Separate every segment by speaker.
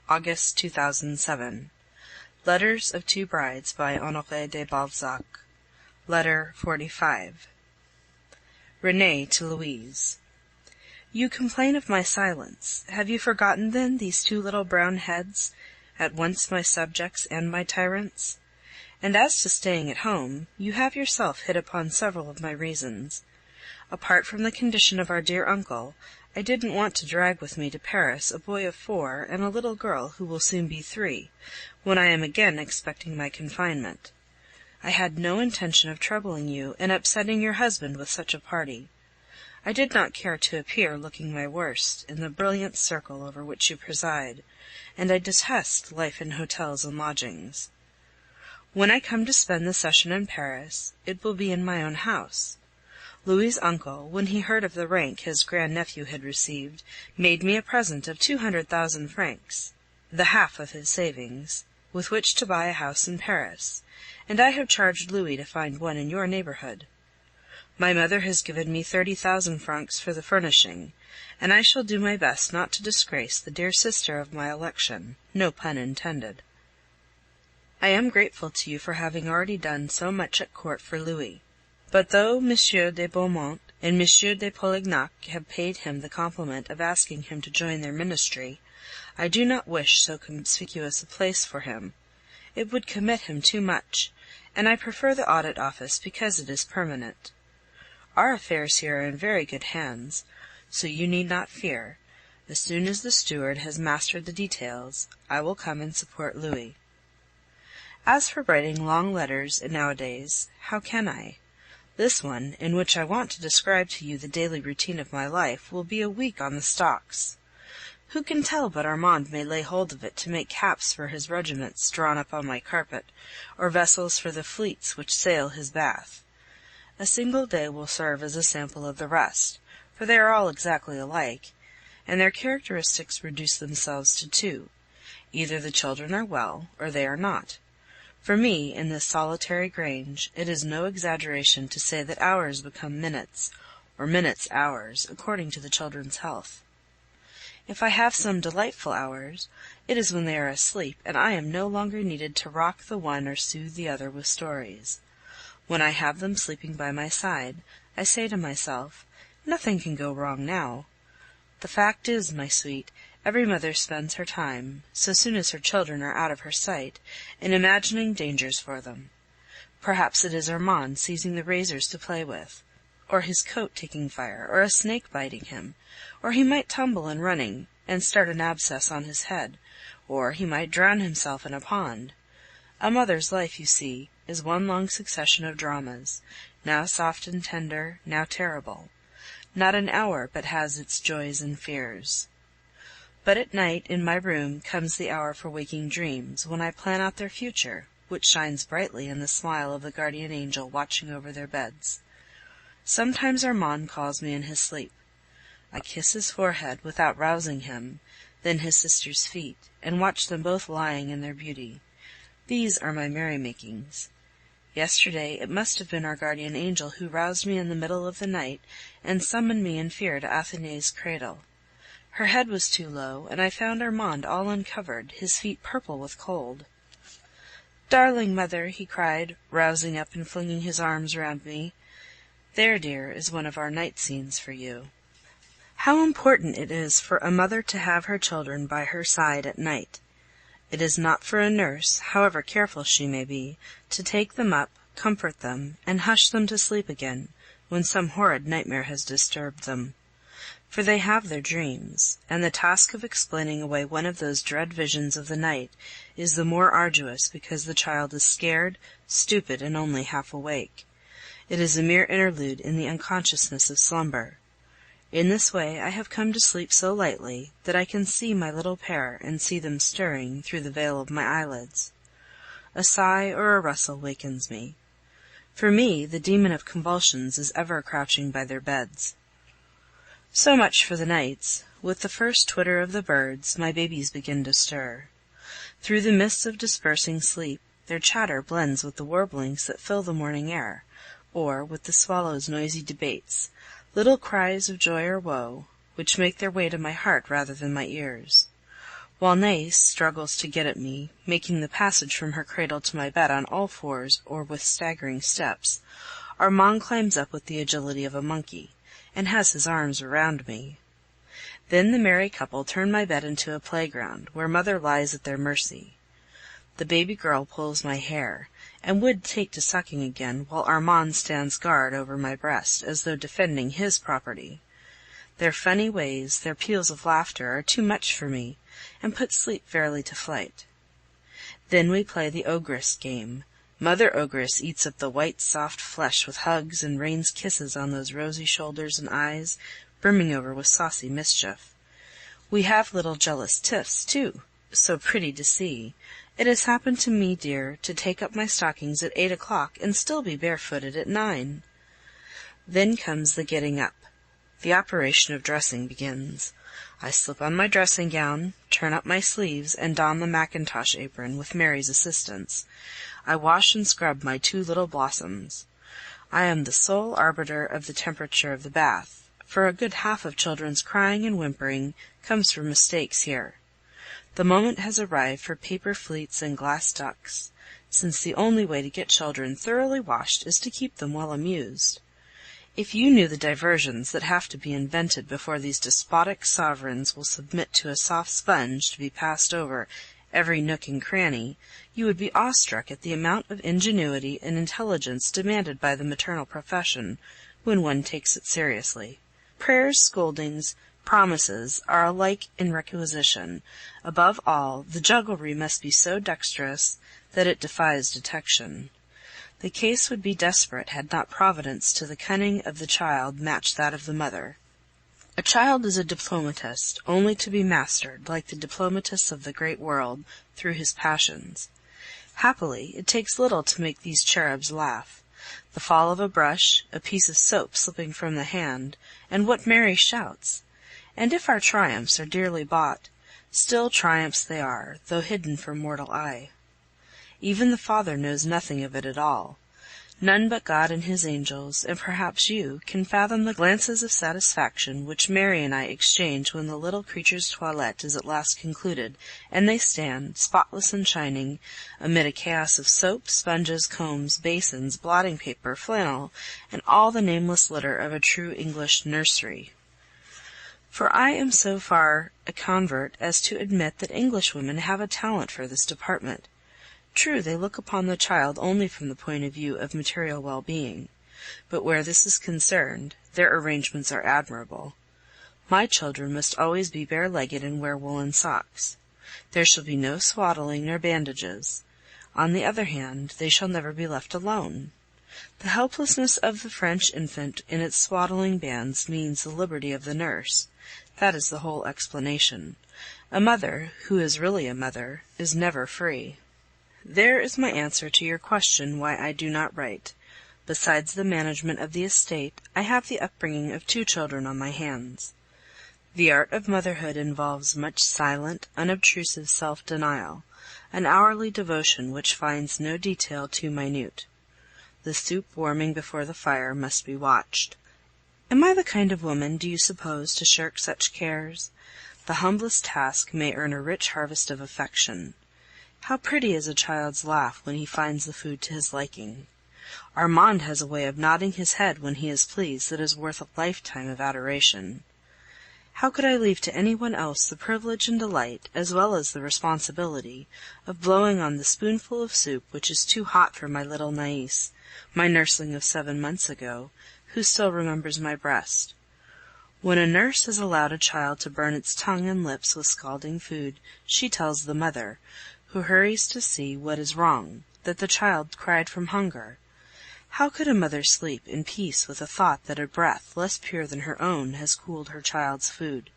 Speaker 1: August 2007. Letters of Two Brides by Honoré de Balzac. Letter 45. Renée to Louise. You complain of my silence. Have you forgotten, then, these two little brown heads, at once my subjects and my tyrants? And as to staying at home, you have yourself hit upon several of my reasons. Apart from the condition of our dear uncle, I didn't want to drag with me to Paris a boy of 4 and a little girl who will soon be 3, when I am again expecting my confinement. I had no intention of troubling you and upsetting your husband with such a party. I did not care to appear looking my worst in the brilliant circle over which you preside, and I detest life in hotels and lodgings. When I come to spend the session in Paris, it will be in my own house. Louis's uncle, when he heard of the rank his grand-nephew had received, made me a present of 200,000 francs, the half of his savings, with which to buy a house in Paris, and I have charged Louis to find one in your neighborhood. My mother has given me 30,000 francs for the furnishing, and I shall do my best not to disgrace the dear sister of my election, no pun intended. I am grateful to you for having already done so much at court for Louis. But though Monsieur de Beaumont and Monsieur de Polignac have paid him the compliment of asking him to join their ministry, I do not wish so conspicuous a place for him. It would commit him too much, and I prefer the audit office because it is permanent. Our affairs here are in very good hands, so you need not fear. As soon as the steward has mastered the details, I will come and support Louis. As for writing long letters nowadays, how can I? This one, in which I want to describe to you the daily routine of my life, will be a week on the stocks. Who can tell but Armand may lay hold of it to make caps for his regiments drawn up on my carpet, or vessels for the fleets which sail his bath? A single day will serve as a sample of the rest, for they are all exactly alike, and their characteristics reduce themselves to 2. Either the children are well, or they are not. For me, in this solitary grange, it is no exaggeration to say that hours become minutes, or minutes hours, according to the children's health. If I have some delightful hours, it is when they are asleep, and I am no longer needed to rock the one or soothe the other with stories. When I have them sleeping by my side, I say to myself, nothing can go wrong now. The fact is, my sweet, every mother spends her time, so soon as her children are out of her sight, in imagining dangers for them. Perhaps it is Armand seizing the razors to play with, or his coat taking fire, or a snake biting him, or he might tumble in running, and start an abscess on his head, or he might drown himself in a pond. A mother's life, you see, is one long succession of dramas, now soft and tender, now terrible. Not an hour but has its joys and fears. But at night, in my room, comes the hour for waking dreams, when I plan out their future, which shines brightly in the smile of the guardian angel watching over their beds. Sometimes Armand calls me in his sleep. I kiss his forehead without rousing him, then his sister's feet, and watch them both lying in their beauty. These are my merry-makings. Yesterday it must have been our guardian angel who roused me in the middle of the night and summoned me in fear to Athénée's cradle. Her head was too low, and I found Armand all uncovered, his feet purple with cold. "Darling mother," he cried, rousing up and flinging his arms round me, "there, dear, is one of our night scenes for you." How important it is for a mother to have her children by her side at night! It is not for a nurse, however careful she may be, to take them up, comfort them, and hush them to sleep again, when some horrid nightmare has disturbed them. For they have their dreams, and the task of explaining away one of those dread visions of the night is the more arduous because the child is scared, stupid, and only half awake. It is a mere interlude in the unconsciousness of slumber. In this way I have come to sleep so lightly that I can see my little pair and see them stirring through the veil of my eyelids. A sigh or a rustle wakens me. For me, the demon of convulsions is ever crouching by their beds. So much for the nights. With the first twitter of the birds, my babies begin to stir. Through the mists of dispersing sleep, their chatter blends with the warblings that fill the morning air, or with the swallows' noisy debates, little cries of joy or woe, which make their way to my heart rather than my ears. While Nais struggles to get at me, making the passage from her cradle to my bed on all fours or with staggering steps, Armand climbs up with the agility of a monkey, and has his arms around me. Then the merry couple turn my bed into a playground, where mother lies at their mercy. The baby girl pulls my hair, and would take to sucking again, while Armand stands guard over my breast, as though defending his property. Their funny ways, their peals of laughter, are too much for me, and put sleep fairly to flight. Then we play the ogress game. Mother Ogress eats up the white, soft flesh with hugs and rains kisses on those rosy shoulders and eyes, brimming over with saucy mischief. We have little jealous tiffs, too, so pretty to see. It has happened to me, dear, to take up my stockings at 8 o'clock and still be barefooted at 9. Then comes the getting up. The operation of dressing begins. I slip on my dressing gown, turn up my sleeves, and don the mackintosh apron, with Mary's assistance. I wash and scrub my 2 little blossoms. I am the sole arbiter of the temperature of the bath, for a good half of children's crying and whimpering comes from mistakes here. The moment has arrived for paper fleets and glass ducks, since the only way to get children thoroughly washed is to keep them well amused. If you knew the diversions that have to be invented before these despotic sovereigns will submit to a soft sponge to be passed over every nook and cranny, you would be awestruck at the amount of ingenuity and intelligence demanded by the maternal profession when one takes it seriously. Prayers, scoldings, promises are alike in requisition. Above all, the jugglery must be so dexterous that it defies detection. The case would be desperate had not Providence to the cunning of the child matched that of the mother. A child is a diplomatist, only to be mastered, like the diplomatists of the great world, through his passions. Happily, it takes little to make these cherubs laugh. The fall of a brush, a piece of soap slipping from the hand, and what merry shouts! And if our triumphs are dearly bought, still triumphs they are, though hidden from mortal eye. Even the Father knows nothing of it at all. None but God and his angels, and perhaps you, can fathom the glances of satisfaction which Mary and I exchange when the little creature's toilette is at last concluded, and they stand, spotless and shining, amid a chaos of soap, sponges, combs, basins, blotting paper, flannel, and all the nameless litter of a true English nursery. For I am so far a convert as to admit that Englishwomen have a talent for this department. True, they look upon the child only from the point of view of material well-being, but where this is concerned, their arrangements are admirable. My children must always be bare-legged and wear woolen socks. There shall be no swaddling nor bandages. On the other hand, they shall never be left alone. The helplessness of the French infant in its swaddling bands means the liberty of the nurse. That is the whole explanation. A mother, who is really a mother, is never free. There is my answer to your question why I do not write. Besides the management of the estate, I have the upbringing of 2 children on my hands. The art of motherhood involves much silent, unobtrusive self-denial, an hourly devotion which finds no detail too minute. The soup warming before the fire must be watched. Am I the kind of woman, do you suppose, to shirk such cares? The humblest task may earn a rich harvest of affection. How pretty is a child's laugh when he finds the food to his liking! Armand has a way of nodding his head when he is pleased that is worth a lifetime of adoration. How could I leave to any one else the privilege and delight, as well as the responsibility, of blowing on the spoonful of soup which is too hot for my little Nais, my nursling of 7 months ago, who still remembers my breast? When a nurse has allowed a child to burn its tongue and lips with scalding food, she tells the mother, who hurries to see what is wrong, that the child cried from hunger. How could a mother sleep in peace with the thought that a breath less pure than her own has cooled her child's food,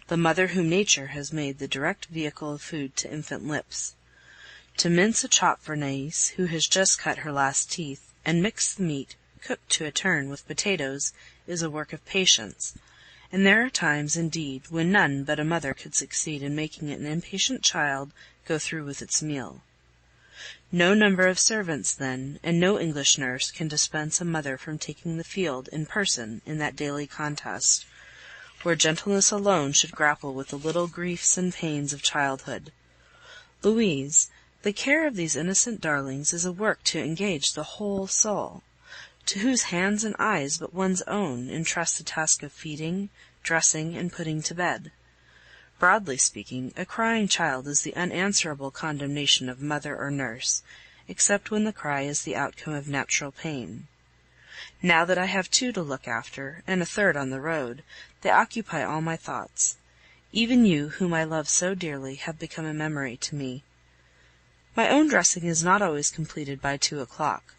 Speaker 1: the mother whom nature has made the direct vehicle of food to infant lips? To mince a chop for Nais, who has just cut her last teeth, and mix the meat, cooked to a turn, with potatoes, is a work of patience, and there are times, indeed, when none but a mother could succeed in making an impatient child go through with its meal. No number of servants, then, and no English nurse can dispense a mother from taking the field in person in that daily contest. where gentleness alone should grapple with the little griefs and pains of childhood. Louise, the care of these innocent darlings is a work to engage the whole soul. To whose hands and eyes but one's own entrust the task of feeding, dressing, and putting to bed? Broadly speaking, a crying child is the unanswerable condemnation of mother or nurse, except when the cry is the outcome of natural pain. Now that I have two to look after, and a third on the road, they occupy all my thoughts. Even you, whom I love so dearly, have become a memory to me. My own dressing is not always completed by 2 o'clock.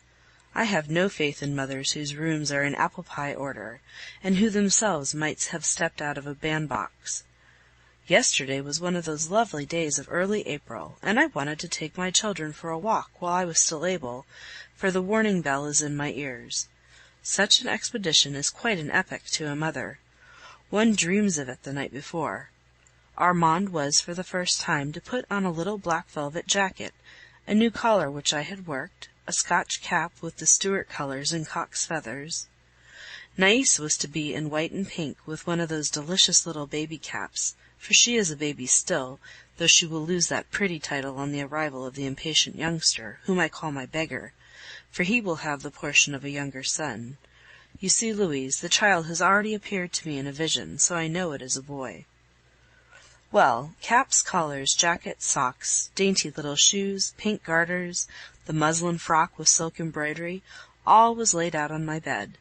Speaker 1: I have no faith in mothers whose rooms are in apple pie order, and who themselves might have stepped out of a bandbox. Yesterday was one of those lovely days of early April, and I wanted to take my children for a walk while I was still able, for the warning bell is in my ears. Such an expedition is quite an epic to a mother. One dreams of it the night before. Armand was for the first time to put on a little black velvet jacket, a new collar which I had worked, a Scotch cap with the Stuart colors and cock's feathers. Nais was to be in white and pink with one of those delicious little baby caps, for she is a baby still, though she will lose that pretty title on the arrival of the impatient youngster, whom I call my beggar, for he will have the portion of a younger son. You see, Louise, the child has already appeared to me in a vision, so I know it is a boy. Well, caps, collars, jackets, socks, dainty little shoes, pink garters, the muslin frock with silk embroidery, all was laid out on my bed.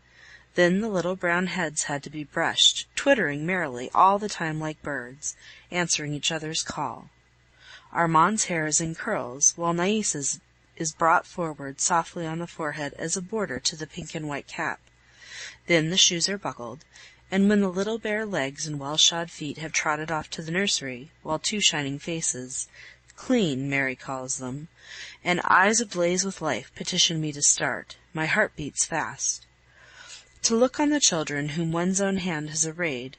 Speaker 1: Then the little brown heads had to be brushed, twittering merrily all the time like birds, answering each other's call. Armand's hair is in curls, while Nais's is brought forward softly on the forehead as a border to the pink and white cap. Then the shoes are buckled, and when the little bare legs and well-shod feet have trotted off to the nursery, while two shining faces, clean, Mary calls them, and eyes ablaze with life petition me to start, my heart beats fast. To look on the children whom one's own hand has arrayed,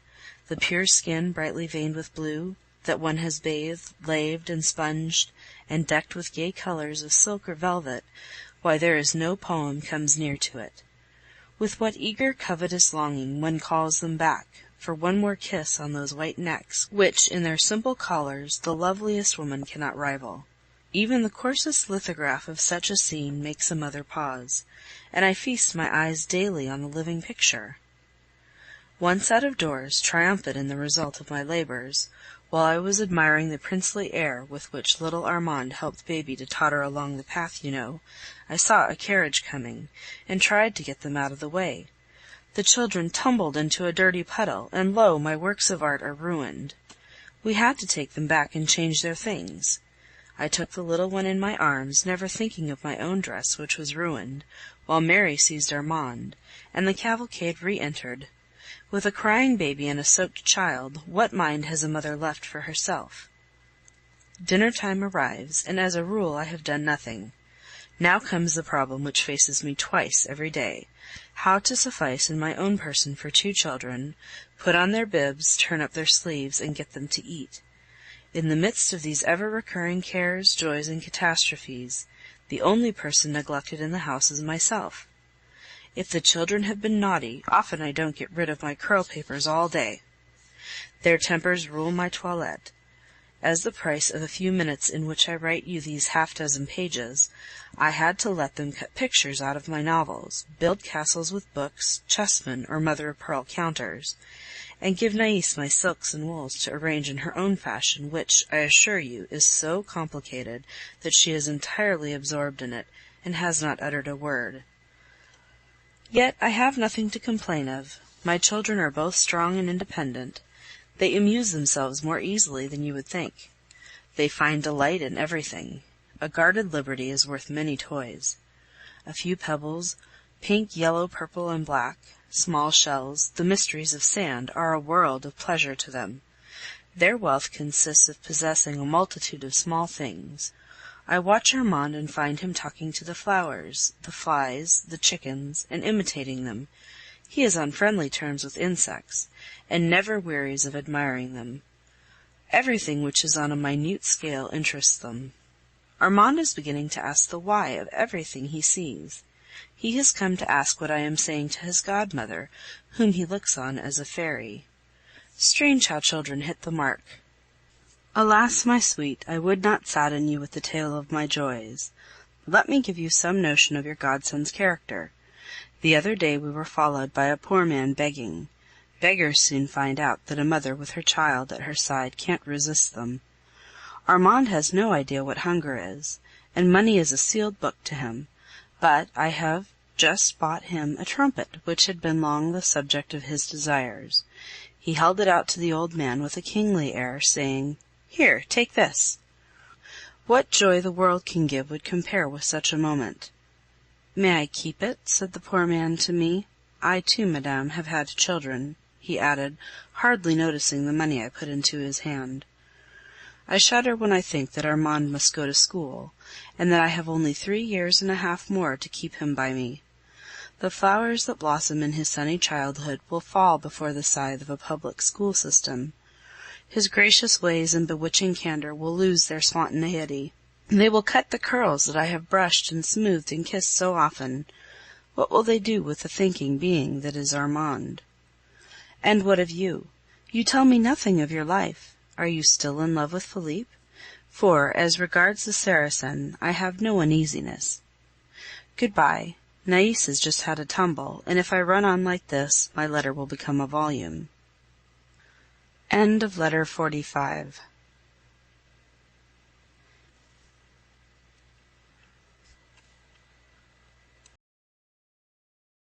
Speaker 1: the pure skin brightly veined with blue, that one has bathed, laved, and sponged, and decked with gay colors of silk or velvet, why there is no poem comes near to it. With what eager, covetous longing one calls them back, for one more kiss on those white necks, which, in their simple collars, the loveliest woman cannot rival. Even the coarsest lithograph of such a scene makes a mother pause, and I feast my eyes daily on the living picture. Once out of doors, triumphant in the result of my labors, while I was admiring the princely air with which little Armand helped baby to totter along the path, I saw a carriage coming, and tried to get them out of the way. The children tumbled into a dirty puddle, and lo, my works of art are ruined. We had to take them back and change their things. I took the little one in my arms, never thinking of my own dress, which was ruined, while Mary seized Armand, and the cavalcade re-entered. With a crying baby and a soaked child, what mind has a mother left for herself? Dinner time arrives, and as a rule I have done nothing. Now comes the problem which faces me twice every day: how to suffice in my own person for 2 children, put on their bibs, turn up their sleeves, and get them to eat. In the midst of these ever-recurring cares, joys, and catastrophes, the only person neglected in the house is myself. If the children have been naughty, often I don't get rid of my curl papers all day. Their tempers rule my toilette. As the price of a few minutes in which I write you these half-dozen pages, I had to let them cut pictures out of my novels, build castles with books, chessmen, or mother-of-pearl counters, and give Nais my silks and wools to arrange in her own fashion, which, I assure you, is so complicated that she is entirely absorbed in it, and has not uttered a word. Yet I have nothing to complain of. My children are both strong and independent. They amuse themselves more easily than you would think. They find delight in everything. A guarded liberty is worth many toys. A few pebbles, pink, yellow, purple, and black, small shells, the mysteries of sand, are a world of pleasure to them. Their wealth consists of possessing a multitude of small things. I watch Armand and find him talking to the flowers, the flies, the chickens, and imitating them. He is on friendly terms with insects, and never wearies of admiring them. Everything which is on a minute scale interests them. Armand is beginning to ask the why of everything he sees. He has come to ask what I am saying to his godmother, whom he looks on as a fairy. Strange how children hit the mark. Alas, my sweet, I would not sadden you with the tale of my joys. Let me give you some notion of your godson's character. The other day we were followed by a poor man begging. Beggars soon find out that a mother with her child at her side can't resist them. Armand has no idea what hunger is, and money is a sealed book to him, but I have just bought him a trumpet, which had been long the subject of his desires. He held it out to the old man with a kingly air, saying, "Here, take this." What joy the world can give would compare with such a moment. "May I keep it?" said the poor man to me. "I too, madame, have had children," he added, hardly noticing the money I put into his hand. I shudder when I think that Armand must go to school, and that I have only 3 years and a half more to keep him by me. The flowers that blossom in his sunny childhood will fall before the scythe of a public school system. His gracious ways and bewitching candor will lose their spontaneity. They will cut the curls that I have brushed and smoothed and kissed so often. What will they do with the thinking being that is Armand? And what of you? You tell me nothing of your life. Are you still in love with Philippe? For, as regards the Saracen, I have no uneasiness. Good-bye. Nais has just had a tumble, and if I run on like this, my letter will become a volume. End of Letter 45.